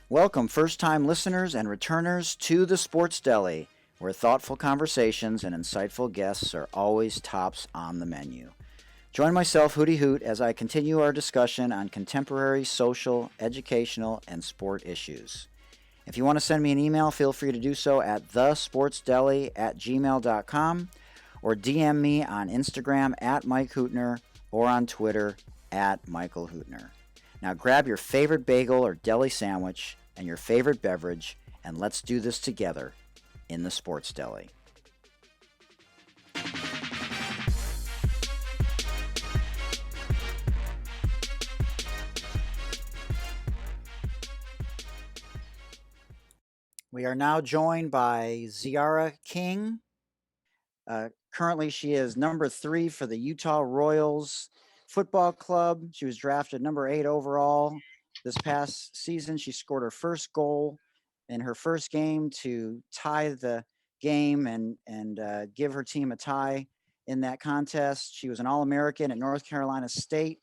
Welcome, first-time listeners and returners to the Sports Deli, where thoughtful conversations and insightful guests are always tops on the menu. Join myself, Hootie Hoot, as I continue our discussion on contemporary social, educational, and sport issues. If you want to send me an email, feel free to do so at thesportsdeli@gmail.com or DM me on Instagram at Mike Hootner or on Twitter at Michael Hootner. Now grab your favorite bagel or deli sandwich and your favorite beverage, and let's do this together in the Sports Deli. We are now joined by Tziarra King. Currently, she is number 3 for the Utah Royals Football Club. She was drafted number 8 overall. This past season, she scored her first goal in her first game to tie the game and give her team a tie in that contest. She was an All-American at North Carolina State.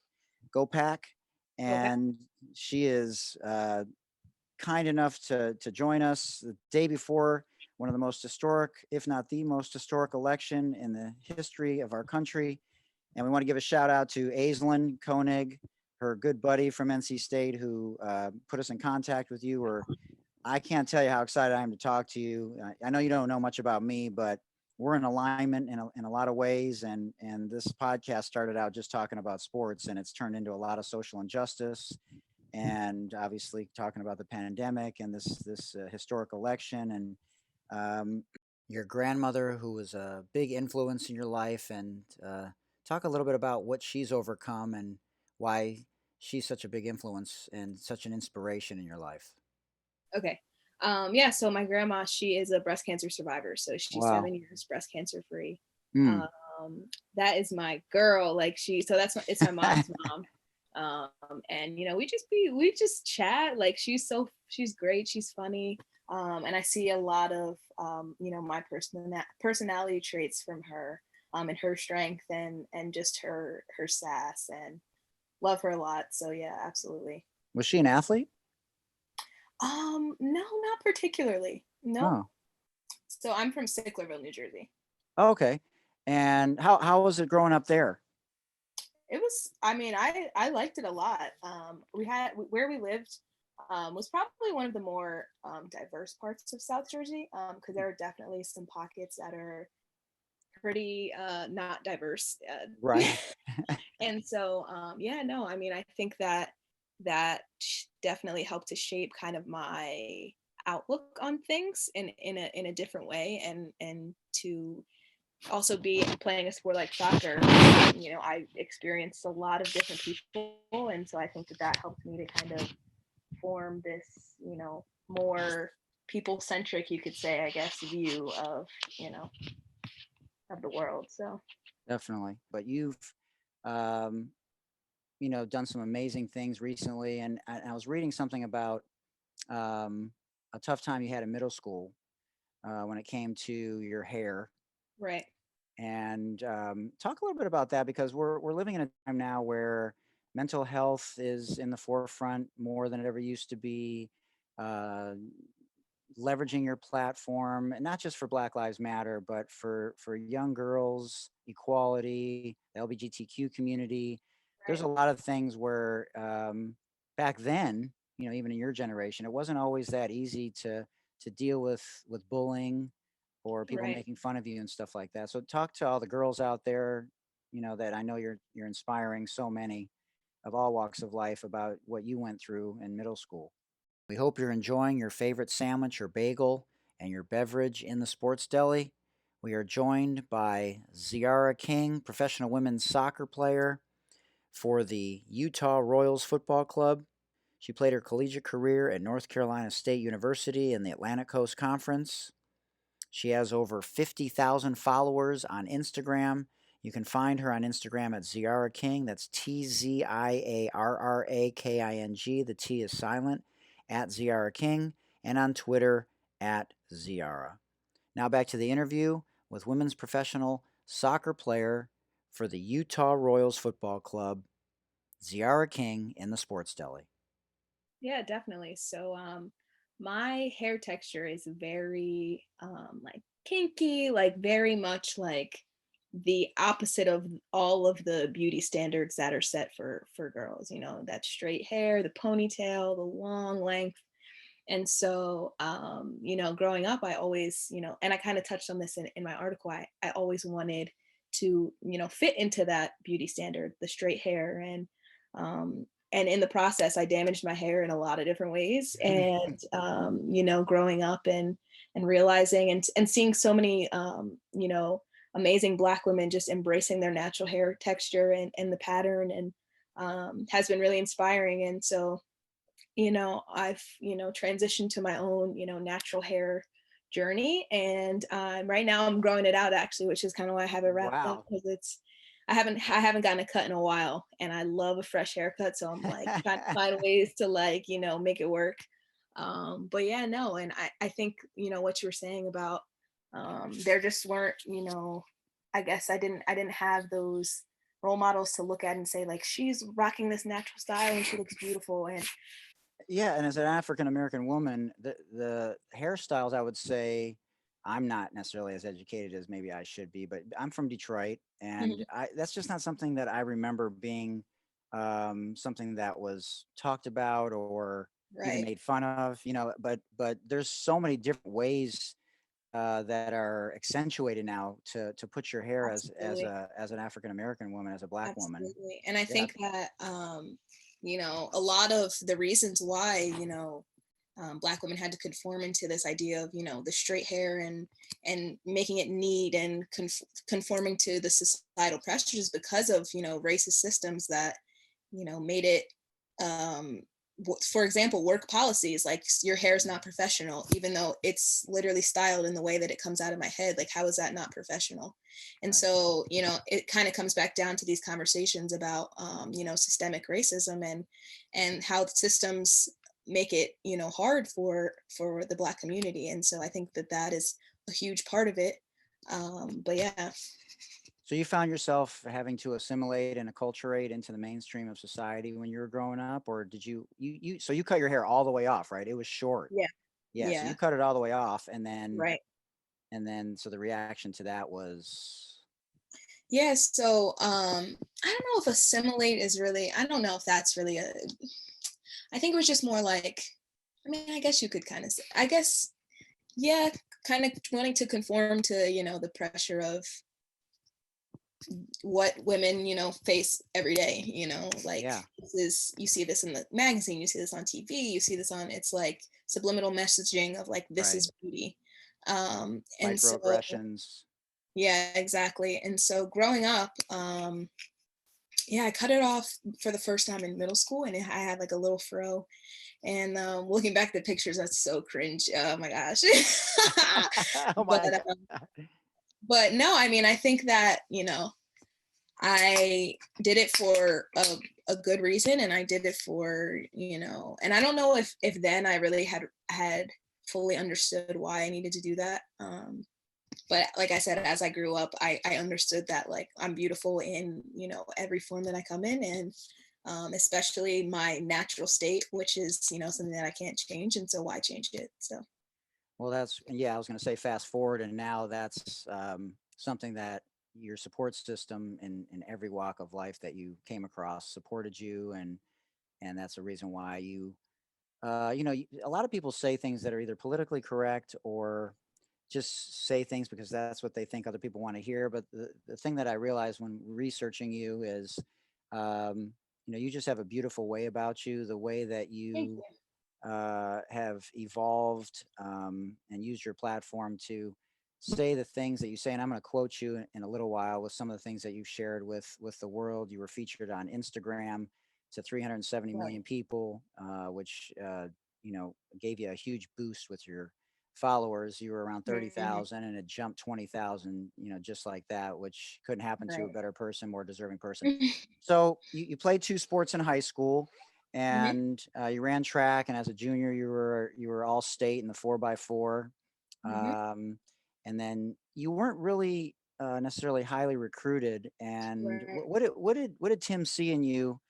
Go Pack! And she is kind enough to join us the day before one of the most historic, if not the most historic election in the history of our country. And we want to give a shout out to Aislinn Koenig, her good buddy from NC State, who put us in contact with you. Or I can't tell you how excited I am to talk to you. I know you don't know much about me, but we're in alignment in a lot of ways. And this podcast started out just talking about sports, and it's turned into a lot of social injustice and obviously talking about the pandemic and this historic election and your grandmother, who was a big influence in your life, and talk a little bit about what she's overcome and why she's such a big influence and such an inspiration in your life. Okay. So my grandma, she is a breast cancer survivor. So she's Wow. 7 years breast cancer free. Mm. That is my girl. It's my mom's mom. And we just chat. Like she's great. She's funny. And I see a lot of, my personality traits from her, and her strength and just her sass, and love her a lot. So yeah, absolutely. Was she an athlete? No, not particularly. Nope. Oh. So I'm from Sicklerville, New Jersey. Oh, okay. And how was it growing up there? It was, I liked it a lot. Where we lived was probably one of the more diverse parts of South Jersey, because there are definitely some pockets that are pretty not diverse. Right. And so, I think that definitely helped to shape kind of my outlook on things in a different way, and to also be playing a sport like soccer, I experienced a lot of different people, and so I think that helped me to kind of form this, more people centric, you could say, I guess, view of, of the world. So Definitely. But you've um, done some amazing things recently, and I was reading something about a tough time you had in middle school when it came to your hair. right. And talk a little bit about that, because we're living in a time now where mental health is in the forefront more than it ever used to be. Uh, Leveraging your platform, and not just for Black Lives Matter, but for young girls, equality, the LGBTQ community. There's Right. a lot of things where back then, even in your generation, it wasn't always that easy to deal with bullying or people Right. making fun of you and stuff like that. So talk to all the girls out there, that I know you're inspiring so many of all walks of life about what you went through in middle school. We hope you're enjoying your favorite sandwich or bagel and your beverage in the Sports Deli. We are joined by Tziarra King, professional women's soccer player for the Utah Royals Football Club. She played her collegiate career at North Carolina State University in the Atlantic Coast Conference. She has over 50,000 followers on Instagram. You can find her on Instagram at Tziarra King. That's Tziarraking. The T is silent, at Tziarra King, and on Twitter at Tziarra. Now back to the interview with women's professional soccer player for the Utah Royals Football Club, Tziarra King, in the Sports Deli. Yeah, definitely. So my hair texture is very like kinky, like very much like the opposite of all of the beauty standards that are set for girls, you know, that straight hair, the ponytail, the long length. And so you know, growing up I always, you know, and I kind of touched on this in my article, I always wanted to, you know, fit into that beauty standard, the straight hair. And in the process I damaged my hair in a lot of different ways. And you know, growing up and realizing and seeing so many you know, amazing Black women just embracing their natural hair texture and the pattern, and has been really inspiring. And so, you know, I've, you know, transitioned to my own, you know, natural hair journey. And right now I'm growing it out actually, which is kind of why I have it wrapped up, Wow. because it's, I haven't gotten a cut in a while, and I love a fresh haircut. So I'm like trying to find ways to, like, you know, make it work. But yeah, no, and I think, you know, what you were saying about there just weren't, you know, I guess I didn't have those role models to look at and say like, she's rocking this natural style and she looks beautiful. And Yeah, and as an African American woman, the hairstyles, I would say, I'm not necessarily as educated as maybe I should be, but I'm from Detroit, and mhm, that's just not something that I remember being something that was talked about or even right. made fun of. You know, but there's so many different ways that are accentuated now to put your hair as Absolutely. a as an African American woman, as a Black woman. Absolutely. And I Yeah, think that, you know, a lot of the reasons why, you know, Black women had to conform into this idea of, you know, the straight hair and making it neat and conforming to the societal pressures because of, you know, racist systems that, you know, made it, um, for example, work policies like your hair is not professional, even though it's literally styled in the way that it comes out of my head. Like, how is that not professional? And right. so, you know, it kind of comes back down to these conversations about, you know, systemic racism and how systems make it, you know, hard for the Black community. And so I think that that is a huge part of it. But yeah. So you found yourself having to assimilate and acculturate into the mainstream of society when you were growing up, or did you so you cut your hair all the way off, right? It was short. Yeah. Yeah, so you Yeah. cut it all the way off, Right. and then so the reaction to that was Yeah. So I don't know if assimilate is really, I don't know if that's really a, I think it was just more like, I mean, I guess you could kind of say, I guess, yeah, kind of wanting to conform to, you know, the pressure of what women, you know, face every day, you know, like yeah, this is, you see this in the magazine, you see this on TV, you see this on, it's like subliminal messaging of like, this right. is beauty. And so, Microaggressions. yeah, exactly. And so growing up, yeah, I cut it off for the first time in middle school, and I had like a little fro. And looking back at the pictures, that's so cringe. Oh my gosh. Oh but my um, god. but no, I mean, I think that, you know, I did it for a good reason, and I did it for, you know, and I don't know if then I really had fully understood why I needed to do that. But like I said, as I grew up, I understood that like I'm beautiful in, you know, every form that I come in, and especially my natural state, which is, you know, something that I can't change, and so why change it? So Well, that's yeah. I was going to say fast forward, and now that's something that your support system in every walk of life that you came across supported you, and that's the reason why you you know, a lot of people say things that are either politically correct or just say things because that's what they think other people want to hear. But the thing that I realized when researching you is, you know, you just have a beautiful way about you, the way that thank you have evolved and used your platform to say the things that you say. And I'm going to quote you in a little while with some of the things that you've shared with the world. You were featured on Instagram to 370 you. Right. million people, which you know, gave you a huge boost with your followers. You were around Mhm. 30,000 and it jumped 20,000, you know, just like that, which couldn't happen to a Right. better person, more deserving person. So you played two sports in high school, Hmm. and you ran track. And as a junior, you were all state in the 4x4, Hmm. um, and then you weren't really necessarily highly recruited. And Right. what did Tim see in you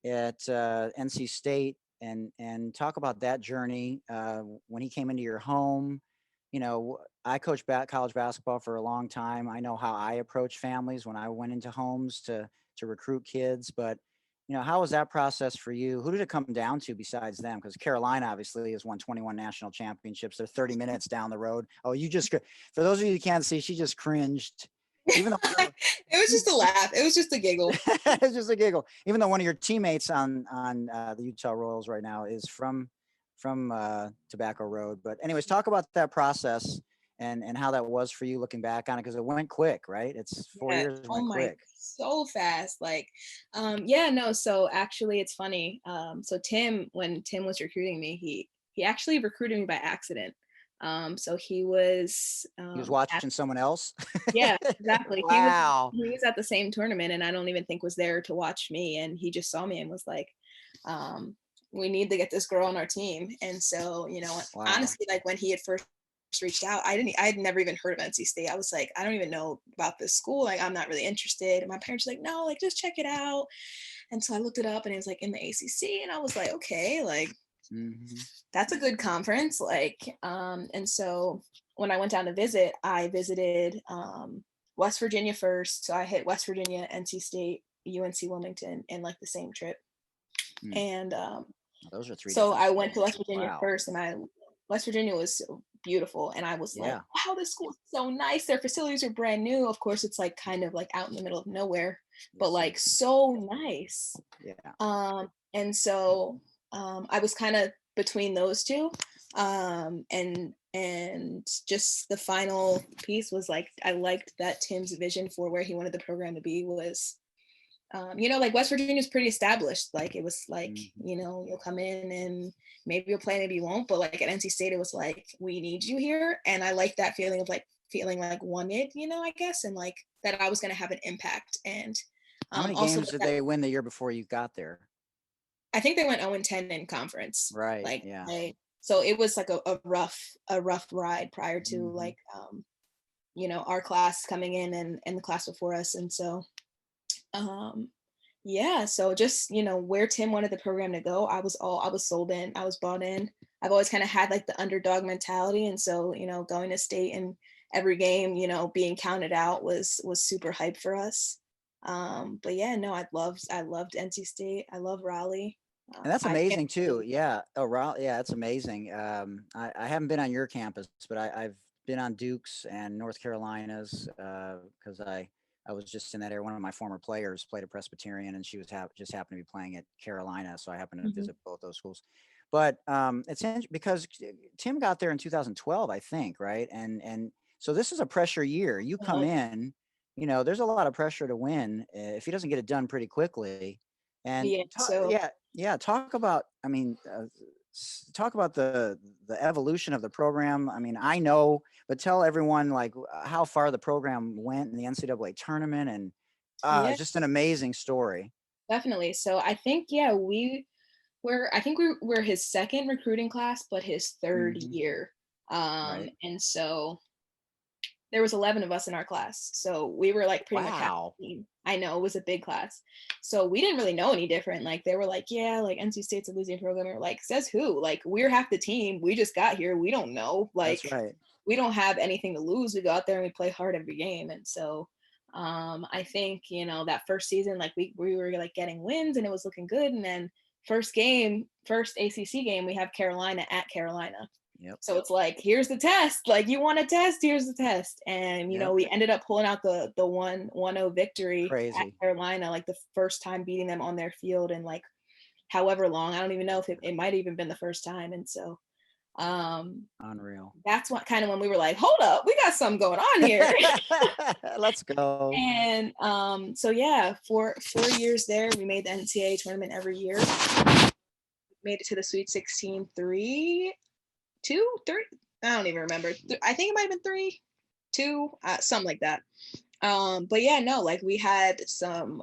at NC State and talk about that journey when he came into your home. I coached college basketball for a long time. I know how I approach families when I went into homes to recruit kids. But how was that process for you? Who did it come down to besides them? Because Carolina obviously has won 21 national championships. They're 30 minutes down the road. Oh, for those of you who can't see, she just cringed. Even though It was just a laugh. It was just a giggle. it's just a giggle. Even though one of your teammates on the Utah Royals right now is from Tobacco Road. But anyways, talk about that process and how that was for you looking back on it, because it went quick, right? It's 4 Yeah. years Oh went my, quick. so fast. Like, yeah, no. So actually, it's funny. So Tim, when Tim was recruiting me, he actually recruited me by accident. So he was He was at, watching someone else. yeah, exactly. Wow. He was at the same tournament, and I don't even think was there to watch me. And he just saw me and was like, um, "We need to get this girl on our team." And so, Wow. honestly, like when he had first reached out, I had never even heard of NC State. I was like, I don't even know about this school. Like, I'm not really interested. And my parents were like, no, like just check it out. And so I looked it up, and it was like in the ACC, and I was like, okay, like that's a good conference. Like, and so when I went down to visit, I visited West Virginia first. So I hit West Virginia, NC State, UNC Wilmington in like the same trip. Mm. And Those are three so different I went to schools. West Virginia Wow. first, and West Virginia was so beautiful, and I was like, Yeah. wow, this school is so nice. Their facilities are brand new. Of course, it's like kind of like out in the middle of nowhere, but like so nice. Yeah. And so I was kind of between those two. And just the final piece was like, I liked that Tim's vision for where he wanted the program to be was, like West Virginia is pretty established. Like it was like, you'll come in and maybe you'll play, maybe you won't. But like at NC State, it was like, we need you here. And I like that feeling of like feeling like wanted, I guess, and like that I was going to have an impact. And How many also games did that, they win the year before you got there? I think they went 0-10 in conference. Right. Like Yeah. so it was like a rough ride prior to like, our class coming in and the class before us. And so, yeah, so just, where Tim wanted the program to go, I was sold in, I was bought in. I've always kind of had like the underdog mentality. And so, going to state and every game, being counted out was super hype for us. But yeah, no, I loved NC State. I love Raleigh. And that's I can't amazing too. really, Yeah. Oh, yeah, it's amazing. I haven't been on your campus, but I've been on Duke's and North Carolina's because I was just in that area. One of my former players played at Presbyterian, and she was just happened to be playing at Carolina, so I happened to visit both those schools. But because Tim got there in 2012, I think, right? And so this is a pressure year. You come in, there's a lot of pressure to win if he doesn't get it done pretty quickly. And yeah, so yeah, talk about. I mean, talk about the evolution of the program. I mean, I know, but tell everyone like how far the program went in the NCAA tournament, and yeah, just an amazing story. definitely. So I think, yeah, I think we're his second recruiting class, but his third Hmm. year. Right. And so there was 11 of us in our class. So we were like pretty much half Wow. the team. I know it was a big class. So we didn't really know any different. Like they were like, yeah, like NC State's a losing program. We were like, says who? Like we're half the team. We just got here. We don't know. That's Like right. we don't have anything to lose. We go out there and we play hard every game. And so I think, that first season, like we were like getting wins and it was looking good. And then first ACC game, we have Carolina at Carolina. Yep. So it's like, here's the test. Like you want a test, here's the test. And Yep. we ended up pulling out the 1-0 victory at Crazy. Carolina, like the first time beating them on their field in like however long. I don't even know if it might have even been the first time. And so Unreal. that's what kind of when we were like, hold up, we got something going on here. Let's go. And so yeah, for 4 years there, we made the NCAA tournament every year. Made it to the Sweet 16 three. I don't even remember. I think it might have been 3-2, something like that. But yeah, no, like we had some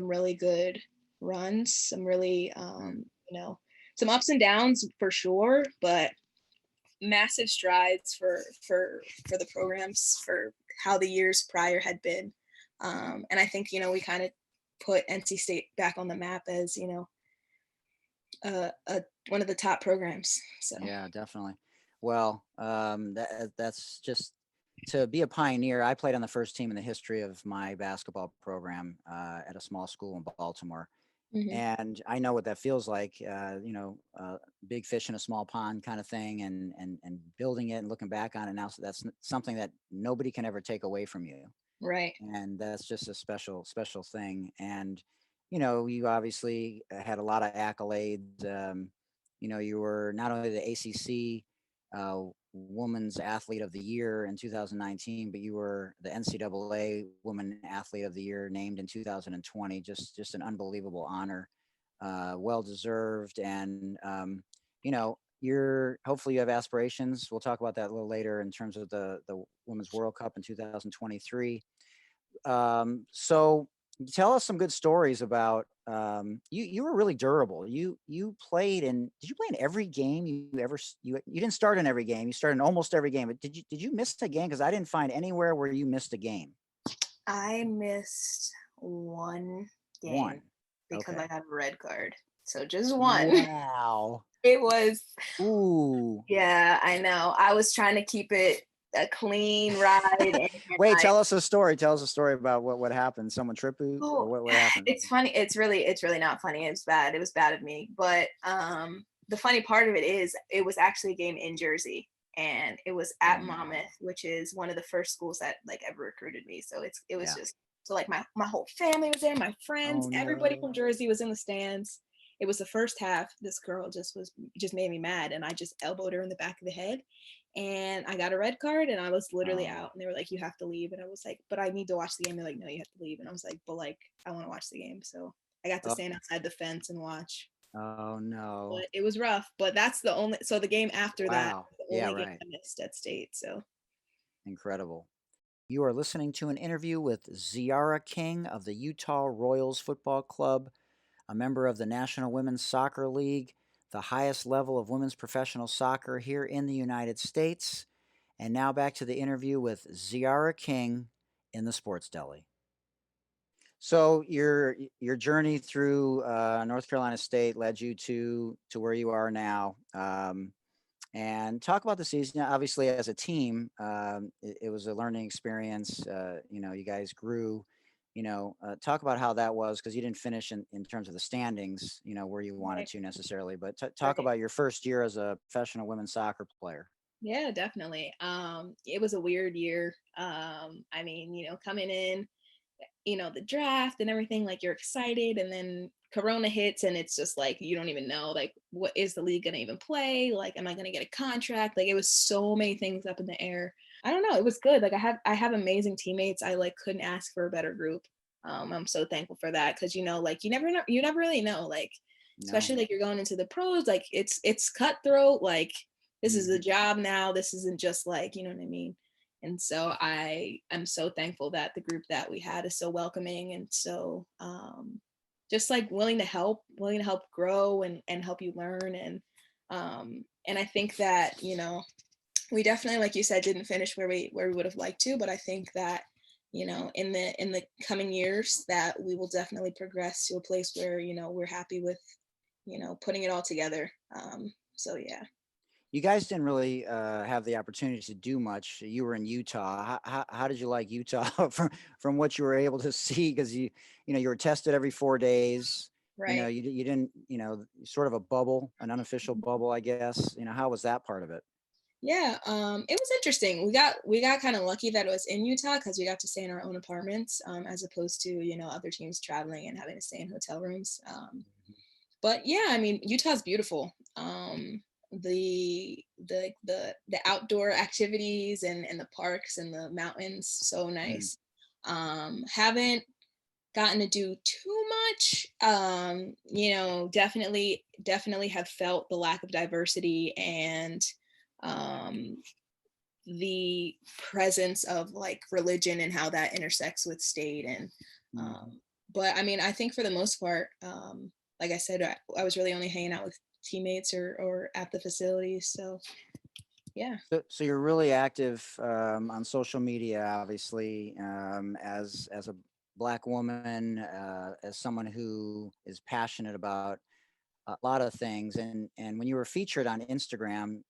really good runs, some really some ups and downs for sure, but massive strides for the programs for how the years prior had been. And I think we kind of put NC State back on the map as One of the top programs. So. Yeah, definitely. Well, that's just to be a pioneer. I played on the first team in the history of my basketball program at a small school in Baltimore, Hmm. and I know what that feels like. Big fish in a small pond kind of thing, and building it and looking back on it now. So that's something that nobody can ever take away from you, Right. and that's just a special thing. And you obviously had a lot of accolades. You were not only the ACC Women's Athlete of the Year in 2019, but you were the NCAA Women Athlete of the Year named in 2020. Just an unbelievable honor, well deserved. And you're hopefully you have aspirations. We'll talk about that a little later in terms of the Women's World Cup in 2023. So tell us some good stories about you. You were really durable. You played in. Did you play in every game you ever? You didn't start in every game. You started in almost every game. But did you miss a game? Because I didn't find anywhere where you missed a game. I missed one game One. because I Okay. got a red card. So just one. Wow. It was, Ooh. yeah, I know. I was trying to keep it a clean ride, and Wait. I Tell us a story. Tell us a story about what happened. Someone tripped you, or oh, what happened? it's funny. It's really not funny. It's bad. It was bad of me. But the funny part of it is it was actually a game in Jersey, and it was Oh at no. Monmouth, which is one of the first schools that like ever recruited me. So it was Yeah. just so like my whole family was there, my friends, Oh everybody no. from Jersey was in the stands. It was the first half. This girl just made me mad, and I just elbowed her in the back of the head, and I got a red card, and I was literally Oh. out, and they were like, you have to leave, and I was like, but I need to watch the game. They're like, no, you have to leave, and I was like, but like I want to watch the game. So I got to Oh. stand outside the fence and watch. Oh But no. it was rough. But that's the only, so the game after that Wow. was the Yeah. only game Right. I missed at state. So Incredible. You are listening to an interview with Tziarra King of the Utah Royals Football Club, a member of the National Women's Soccer League, the highest level of women's professional soccer here in the United States. And now back to the interview with Tziarra King in the Sports Deli. So your journey through North Carolina State led you to where you are now. And talk about the season. Obviously, as a team, it was a learning experience. You guys grew. Talk about how that was because you didn't finish in terms of the standings, where you wanted right, to necessarily. But talk right. about your first year as a professional women's soccer player. Yeah, definitely. It was a weird year. I mean, coming in, the draft and everything, like you're excited, and then Corona hits, and it's just like you don't even know, like, what is the league gonna even play? Like, am I gonna get a contract? Like, it was so many things up in the air. I don't know. It was good. Like, I have amazing teammates. I like couldn't ask for a better group. I'm so thankful for that because like you never really know, like, No. especially like you're going into the pros, like it's cutthroat. Like, this is a Mhm. job now. This isn't just like, you know what I mean? And so I am so thankful that the group that we had is so welcoming and so just like willing to help grow and help you learn. And I think that, we definitely, like you said, didn't finish where we would have liked to, but I think that, in the coming years that we will definitely progress to a place where, we're happy with, putting it all together. So yeah. You guys didn't really have the opportunity to do much. You were in Utah. How did you like Utah from what you were able to see? Because you were tested every 4 days. Right. You didn't sort of a bubble, an unofficial bubble, I guess. How was that part of it? Yeah, it was interesting. We got kind of lucky that it was in Utah because we got to stay in our own apartments, as opposed to other teams traveling and having to stay in hotel rooms. But yeah, I mean, Utah's beautiful. The outdoor activities and the parks and the mountains, so Mm, nice. Haven't gotten to do too much. Definitely have felt the lack of diversity and um the presence of like religion and how that intersects with state. And mhm. but I mean, I think for the most part, like I said, I was really only hanging out with teammates or at the facilities. So yeah. So you're really active on social media, obviously, as a Black woman, as someone who is passionate about a lot of things. And when you were featured on Instagram,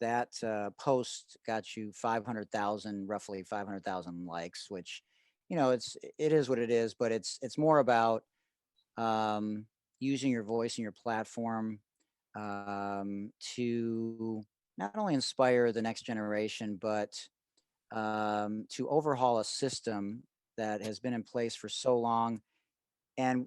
that post got you 500,000, roughly 500,000 likes, which, it is what it is, but it's more about um, using your voice and your platform to not only inspire the next generation, but to overhaul a system that has been in place for so long. And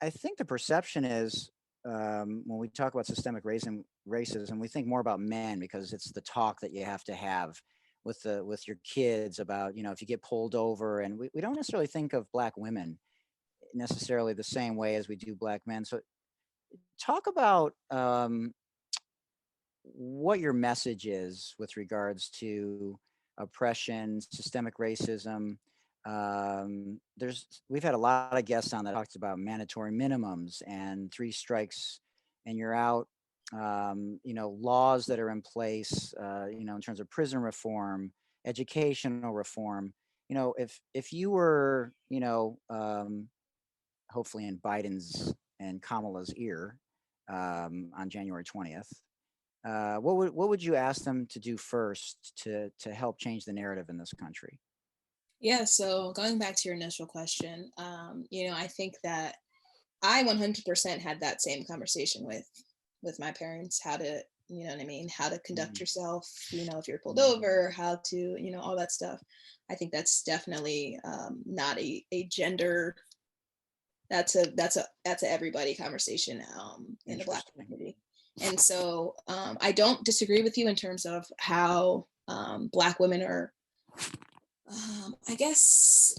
I think the perception is, when we talk about systemic racism, we think more about men because it's the talk that you have to have with your kids about, if you get pulled over, and we don't necessarily think of black women necessarily the same way as we do black men. So talk about what your message is with regards to oppression, systemic racism. We've had a lot of guests on that talked about mandatory minimums and three strikes and you're out. Laws that are in place, in terms of prison reform, educational reform. If you were, hopefully in Biden's and Kamala's ear on January 20th, what would you ask them to do first to help change the narrative in this country? Yeah, so going back to your initial question, I think that I 100% had that same conversation with my parents, how to, you know what I mean, how to conduct Mhm, yourself, if you're pulled mhm, over, how to, all that stuff. I think that's definitely not a gender. That's a everybody conversation in the Black interesting. community. And so I don't disagree with you in terms of how Black women are, I guess,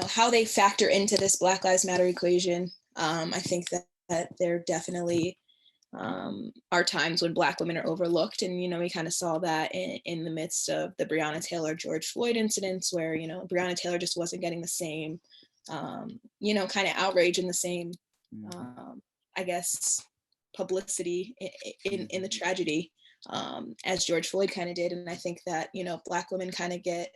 how they factor into this Black Lives Matter equation. I think that there definitely are times when Black women are overlooked. And, we kind of saw that in the midst of the Breonna Taylor, George Floyd incidents where, Breonna Taylor just wasn't getting the same, kind of outrage and the same, Mhm, um, I guess, publicity in the mhm. tragedy as George Floyd kind of did. And I think that, Black women kind of get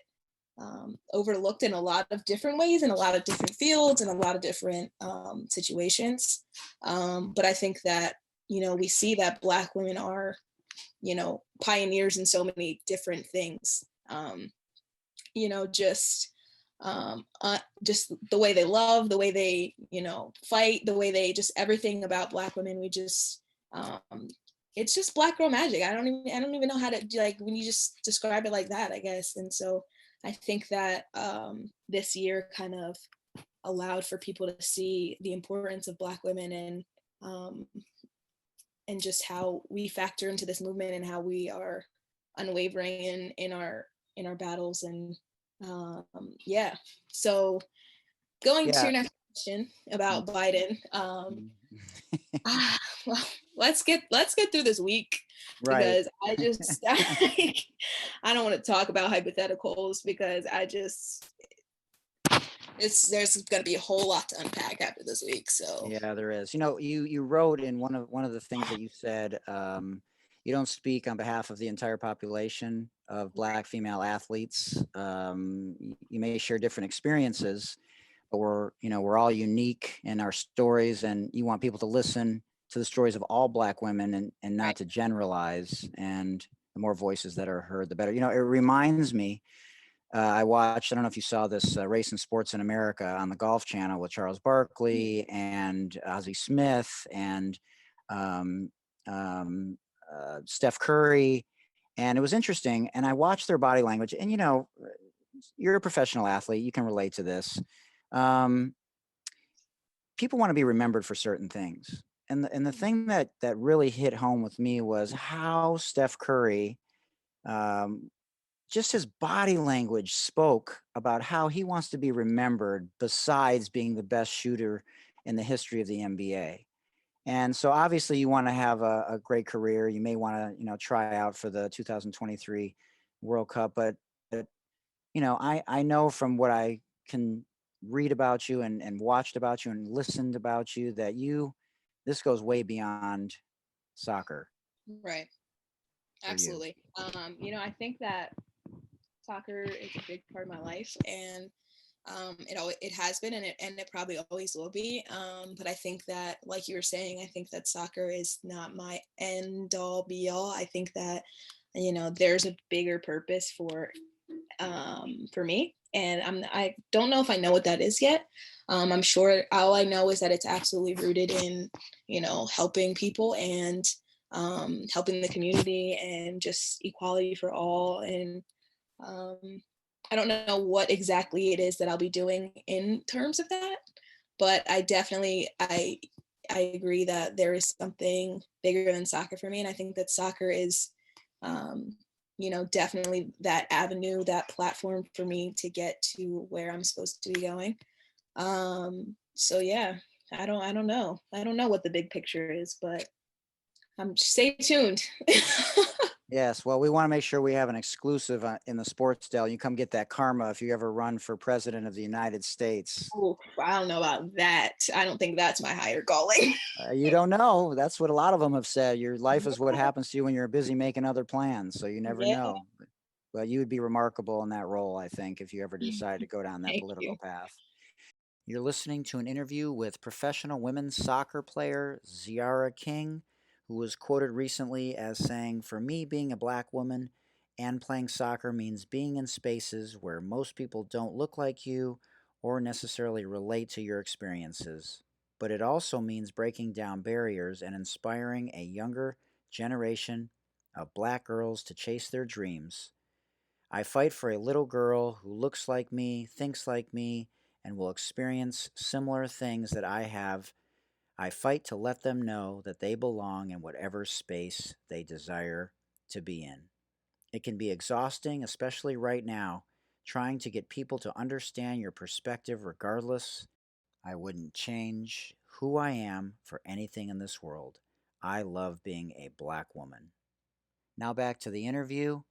overlooked in a lot of different ways, in a lot of different fields, in a lot of different situations. But I think that, we see that Black women are, pioneers in so many different things. Just just the way they love, the way they, fight, the way they just everything about Black women. We just it's just Black girl magic. I don't even know how to like when you just describe it like that, I guess. And so I think that this year kind of allowed for people to see the importance of Black women um, and just how we factor into this movement and how we are unwavering in our battles. And yeah, so going to Yeah. your next question about Biden. Mhm. Well, let's get through this week Right. because I just I don't want to talk about hypotheticals because there's going to be a whole lot to unpack after this week. So Yeah, there is. You wrote in one of the things that you said, you don't speak on behalf of the entire population of Black female athletes. You may share different experiences, but we're all unique in our stories, and you want people to listen to the stories of all Black women and not right, to generalize. And the more voices that are heard, the better. It reminds me. I watched, I don't know if you saw this, Race and Sports in America on the Golf Channel with Charles Barkley and Ozzie Smith and um, um, Steph Curry. And it was interesting. And I watched their body language. And, you're a professional athlete. You can relate to this. Um, People want to be remembered for certain things. And the thing that really hit home with me was how Steph Curry, um, just his body language spoke about how he wants to be remembered besides being the best shooter in the history of the NBA. And so obviously you want to have a great career. You may want to, try out for the 2023 World Cup, but I know from what I can read about you and watched about you and listened about you that this goes way beyond soccer right, for you. absolutely. I think that soccer is a big part of my life, and It has been, and it probably always will be. But I think that, like you were saying, I think that soccer is not my end all be all. I think that, there's a bigger purpose for me, and I don't know if I know what that is yet. I'm sure all I know is that it's absolutely rooted in, helping people and helping the community and just equality for all. And um, I don't know what exactly it is that I'll be doing in terms of that, but I agree that there is something bigger than soccer for me, and I think that soccer is, definitely that avenue, that platform for me to get to where I'm supposed to be going. So yeah, I don't know. I don't know what the big picture is, but stay tuned. Yes, well, we want to make sure we have an exclusive in the Sports Deli. You come get that karma if you ever run for president of the United States. Oh, I don't know about that. I don't think that's my higher calling. You don't know. That's what a lot of them have said. Your life is what happens to you when you're busy making other plans. So you never Yeah, know. But you would be remarkable in that role, I think, if you ever decide to go down that thank political you. path. You're listening to an interview with professional women's soccer player Tziarra King, who was quoted recently as saying, "For me, being a black woman and playing soccer means being in spaces where most people don't look like you or necessarily relate to your experiences. But it also means breaking down barriers and inspiring a younger generation of black girls to chase their dreams. I fight for a little girl who looks like me, thinks like me, and will experience similar things that I have. I fight to let them know that they belong in whatever space they desire to be in. It can be exhausting, especially right now, trying to get people to understand your perspective regardless. I wouldn't change who I am for anything in this world. I love being a black woman." Now back to the interview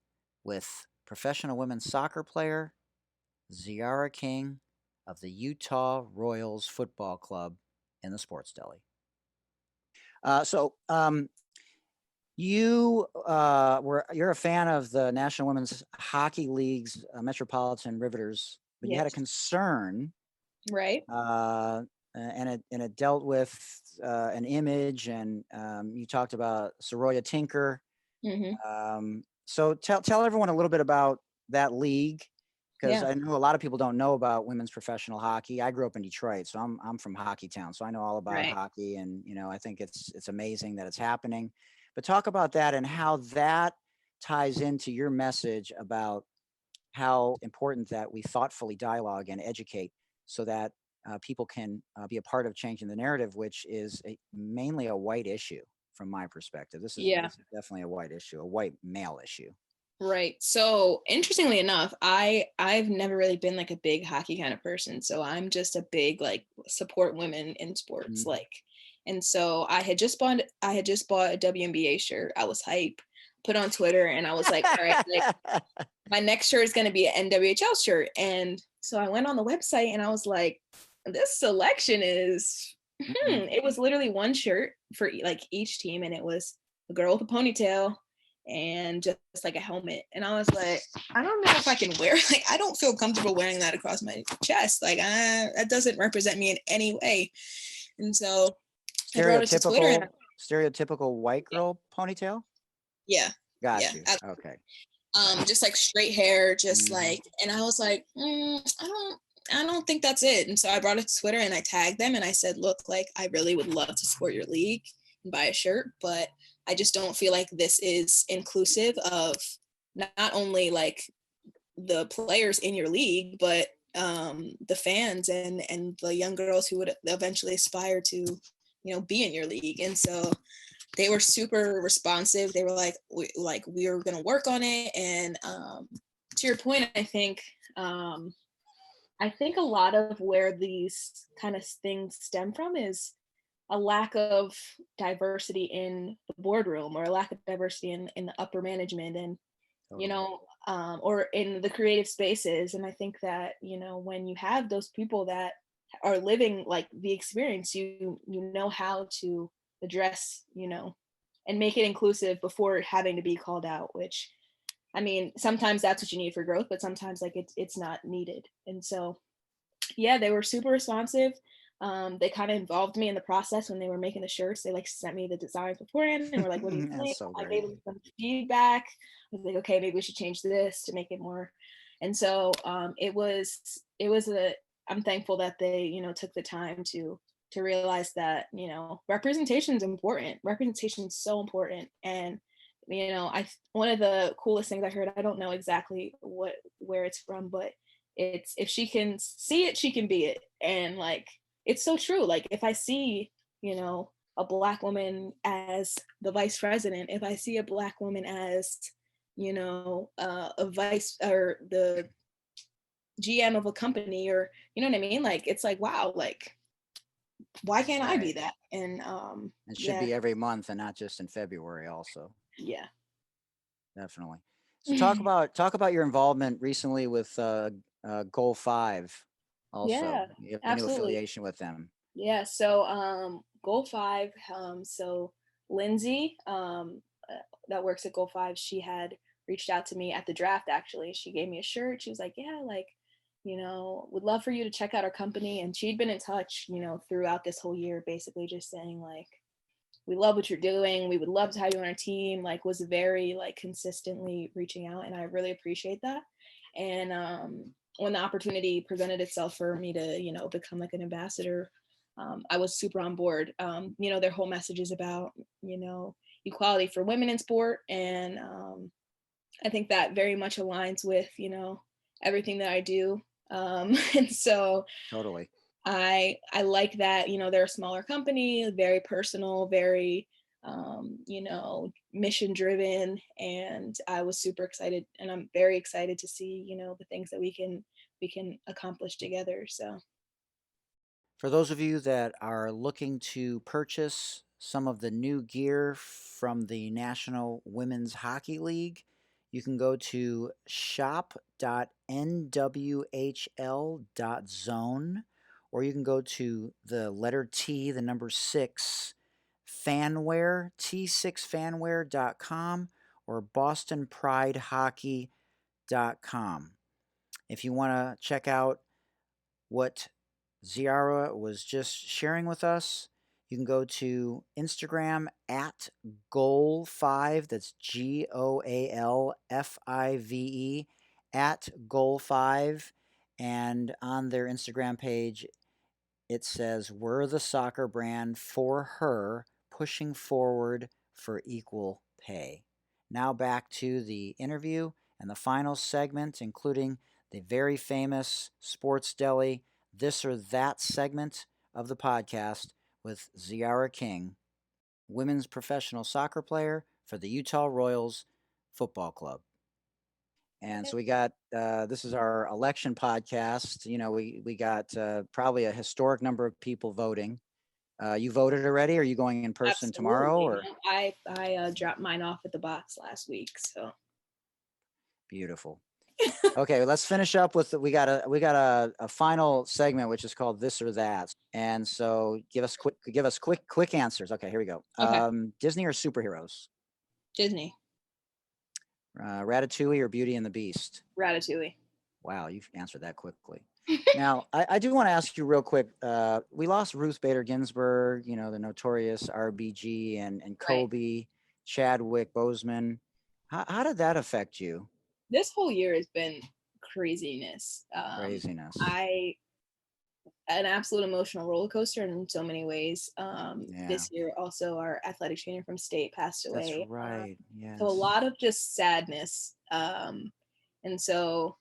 with professional women's soccer player Tziarra King of the Utah Royals Football Club in the Sports Deli. So you're a fan of the National Women's Hockey League's Metropolitan Riveters, but you had a Yes. concern, Right. and it dealt with an image, and you talked about Soroya Tinker. Hmm. So tell everyone a little bit about that league, because Yeah. I know a lot of people don't know about women's professional hockey. I grew up in Detroit, so I'm from Hockey Town, so I know all about Right. hockey, and I think it's amazing that it's happening. But talk about that and how that ties into your message about how important that we thoughtfully dialogue and educate so that people can be a part of changing the narrative, which is mainly a white issue from my perspective. This is Yeah. this is definitely a white issue, a white male issue. Right. So interestingly enough, I've never really been like a big hockey kind of person. So I'm just a big like support women in sports. Mhm. Like, and so I had just bought a WNBA shirt. I was hype, put on Twitter, and I was like, all right, like my next shirt is gonna be an NWHL shirt. And so I went on the website and I was like, this selection is Mm-mm. it was literally one shirt for like each team, and it was a girl with a ponytail and just like a helmet. And I was like, I don't know if I can wear like I don't feel comfortable wearing that across my chest. Like that doesn't represent me in any way. And so I brought it to Twitter and Stereotypical white yeah, girl ponytail. yeah, yeah. Got you. Okay. Right. Just like straight hair, just Hmm. like, and I was like, I don't think that's it. And so I brought it to Twitter and I tagged them and I said, look, like I really would love to support your league and buy a shirt, but I just don't feel like this is inclusive of not only like the players in your league, but the fans and the young girls who would eventually aspire to, be in your league. And so they were super responsive. They were like, we are going to work on it. And to your point, I think a lot of where these kind of things stem from is a lack of diversity in the boardroom or a lack of diversity in the upper management and Totally. or in the creative spaces. And I think that when you have those people that are living like the experience, you know how to address and make it inclusive before having to be called out, which I mean sometimes that's what you need for growth, but sometimes like it's not needed. And so Yeah, they were super responsive. They kind of involved me in the process when they were making the shirts. They like sent me the designs beforehand and were like, "What do you That's think?" so I great. gave them some feedback. I was like, "Okay, maybe we should change this to make it more." And so it was a. I'm thankful that they took the time to realize that representation is important. Representation is so important, and I one of the coolest things I heard. I don't know exactly where it's from, but it's if she can see it, she can be it. And like it's so true. Like if I see, a black woman as the vice president, if I see a black woman as, a vice or the GM of a company, or you know what I mean? Like it's like wow, like why can't I be Right. that? And It should yeah, be every month and not just in February also. yeah. Definitely. So talk about your involvement recently with Goal 5 also. Yeah, You have a new absolutely. affiliation with them. Yeah, so Goal 5, so Lindsay, that works at Goal 5, she had reached out to me at the draft actually. She gave me a shirt. She was like, "Yeah, like, would love for you to check out our company." And she'd been in touch, throughout this whole year, basically just saying like, "We love what you're doing. We would love to have you on our team." Like was very like consistently reaching out, and I really appreciate that. And when the opportunity presented itself for me to, become like an ambassador, I was super on board. Their whole message is about, equality for women in sport. And I think that very much aligns with, everything that I do. And so Totally. I like that, they're a smaller company, very personal, very mission driven, and I was super excited, and I'm very excited to see, the things that we can accomplish together. So For those of you that are looking to purchase some of the new gear from the National Women's Hockey League, you can go to shop.nwhl.zone, or you can go to the letter T, the number 6, fanware, t6fanware.com, or bostonpridehockey.com. If you want to check out what Tziarra was just sharing with us, you can go to Instagram at Goal5, that's GOALFIVE, at Goal5. And on their Instagram page, it says, "We're the soccer brand for her, pushing forward for equal pay." Now back to the interview and the final segment, including the very famous Sports Deli This or That segment of the podcast with Tziarra King, women's professional soccer player for the Utah Royals Football Club. And so we got this is our election podcast. We got probably a historic number of people voting. You voted already? Are you going in person tomorrow? absolutely. Or No, I dropped mine off at the box last week. So beautiful. Okay, let's finish up with we got a final segment which is called This or That. And so give us quick answers. Okay, here we go. okay, Disney or superheroes? Disney, Ratatouille or Beauty and the Beast? Ratatouille. Wow, you've answered that quickly. Now, I do want to ask you real quick. We lost Ruth Bader Ginsburg, the notorious RBG, and Right. Kobe, Chadwick Boseman. How did that affect you? This whole year has been craziness. Craziness. I an absolute emotional roller coaster in so many ways. Yeah, This year, also, our athletic trainer from state passed that's away. right. So a Yes. lot of just sadness. And so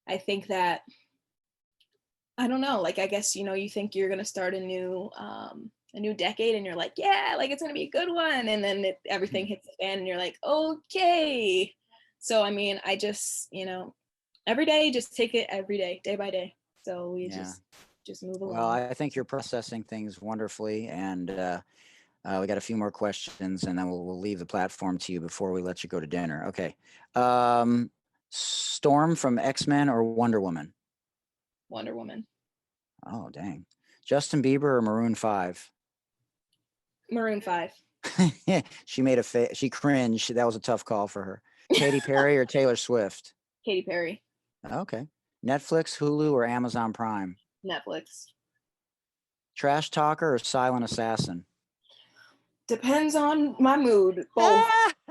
I think that I don't know. Like I guess you think you're gonna start a new decade, and you're like, yeah, like it's gonna be a good one, and then everything hits the fan, and you're like, okay. So I mean, I just every day, just take it every day, day by day. So we Yeah. just move Well, along. I think you're processing things wonderfully, and we got a few more questions, and then we'll leave the platform to you before we let you go to dinner. Okay. Storm from X-Men or Wonder Woman? Wonder Woman. Oh, dang. Justin Bieber or Maroon 5? Maroon 5. She made she cringed. That was a tough call for her. Katy Perry or Taylor Swift? Katy Perry. Okay. Netflix, Hulu, or Amazon Prime? Netflix. Trash talker or silent assassin? Depends on my mood. Both.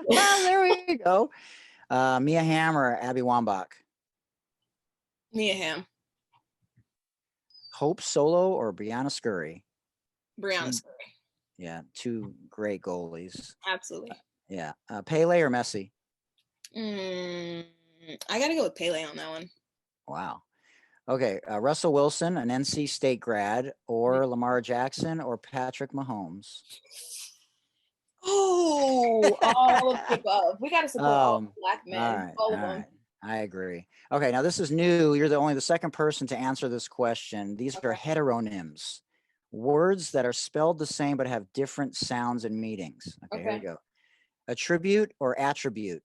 There we go. Mia Hamm or Abby Wambach? Mia Hamm. Hope Solo or Brianna Scurry? Brianna Scurry. Yeah, two great goalies. Absolutely. Yeah. Pele or Messi? I got to go with Pele on that one. Wow. Okay. Russell Wilson, an NC State grad, or Lamar Jackson or Patrick Mahomes? Oh, all of the above. We got to support all Black men. All of them. Right. I agree. Okay, now this is new. You're only the second person to answer this question. These are heteronyms, words that are spelled the same but have different sounds and meanings. Okay, here we go. Attribute or attribute?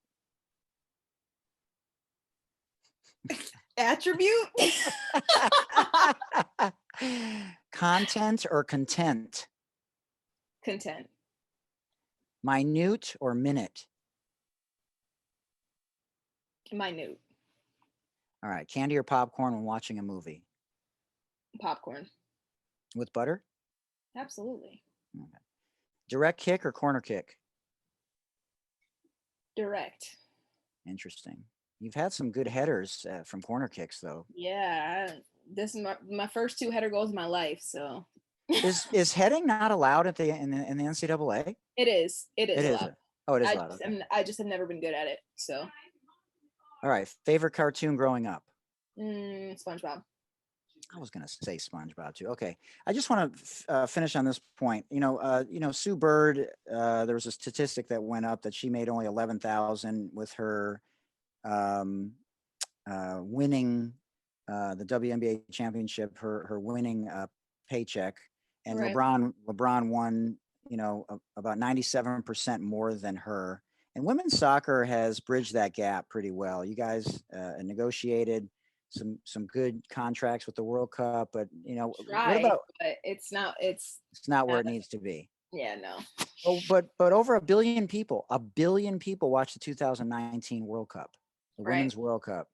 Attribute? Content or content? Content. Minute or minute? Minute. All right. Candy or popcorn when watching a movie? Popcorn. With butter? Absolutely. Okay. Direct kick or corner kick? Direct. Interesting. You've had some good headers from corner kicks, though. Yeah, this is my first 2 header goals of my life. So, is heading not allowed at in the NCAA? It is. It is. It allowed. is. Oh, it is allowed. I just have never been good at it. So. All right. Favorite cartoon growing up? SpongeBob. I was going to say SpongeBob too. Okay. I just want to finish on this point. Sue Bird, there was a statistic that went up that she made only 11,000 with her winning the WNBA championship, her winning paycheck, and Right. LeBron won, about 97% more than her. And women's soccer has bridged that gap pretty well. You guys negotiated some good contracts with the World Cup, but what about? But it's not where it needs to be. Yeah, no. Oh, but over a billion people watched the 2019 World Cup, the Women's World Cup.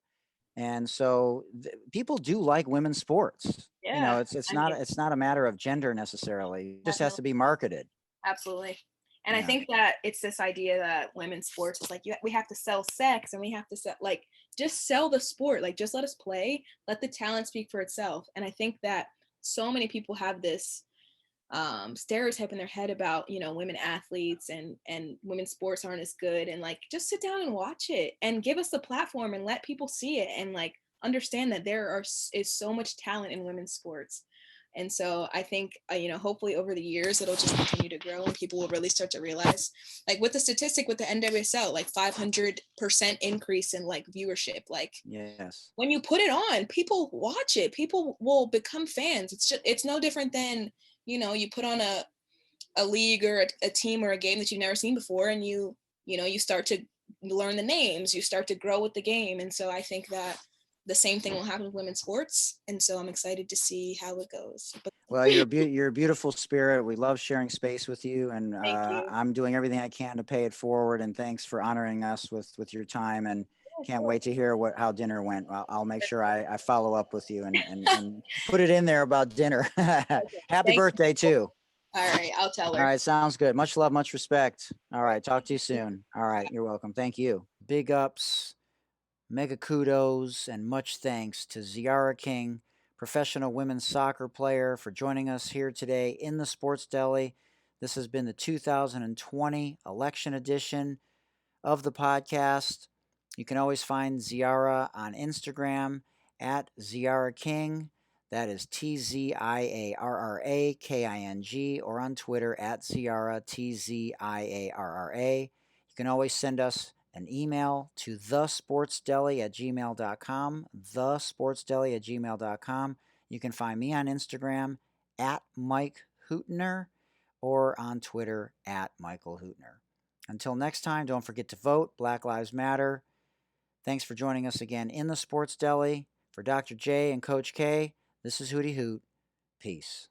And so people do like women's sports. Yeah. It's not a matter of gender necessarily. It just has to be marketed. Absolutely. And I think that it's this idea that women's sports is like, we have to sell sex and we have to sell, just sell the sport. Just let us play, let the talent speak for itself. And I think that so many people have this stereotype in their head about, women athletes and women's sports aren't as good. And just sit down and watch it and give us the platform and let people see it and understand that there is so much talent in women's sports. And so I think, hopefully over the years, it'll just continue to grow and people will really start to realize, with the statistic with the NWSL, 500% increase in viewership. Yes. When you put it on, people watch it. People will become fans. It's no different than, you put on a league or a team or a game that you've never seen before. And you start to learn the names, you start to grow with the game. And so I think that the same thing will happen with women's sports. And so I'm excited to see how it goes. Well, you're a beautiful spirit. We love sharing space with you. And you. I'm doing everything I can to pay it forward. And thanks for honoring us with your time. And can't wait to hear how dinner went. I'll make sure I follow up with you and put it in there about dinner. Happy birthday too. All right. I'll tell her. All right. Sounds good. Much love, much respect. All right. Talk to you soon. All right. You're welcome. Thank you. Big ups, mega kudos, and much thanks to Tziarra King, professional women's soccer player, for joining us here today in the Sports Deli. This has been the 2020 election edition of the podcast. You can always find Tziarra on Instagram at Tziarra King. That is TZIARRAKING, or on Twitter at Tziarra, TZIARRA. You can always send us an email to thesportsdeli@gmail.com, thesportsdeli@gmail.com. You can find me on Instagram at Mike Hootner or on Twitter at Michael Hootner. Until next time, don't forget to vote. Black Lives Matter. Thanks for joining us again in the Sports Deli. For Dr. J and Coach K, this is Hootie Hoot. Peace.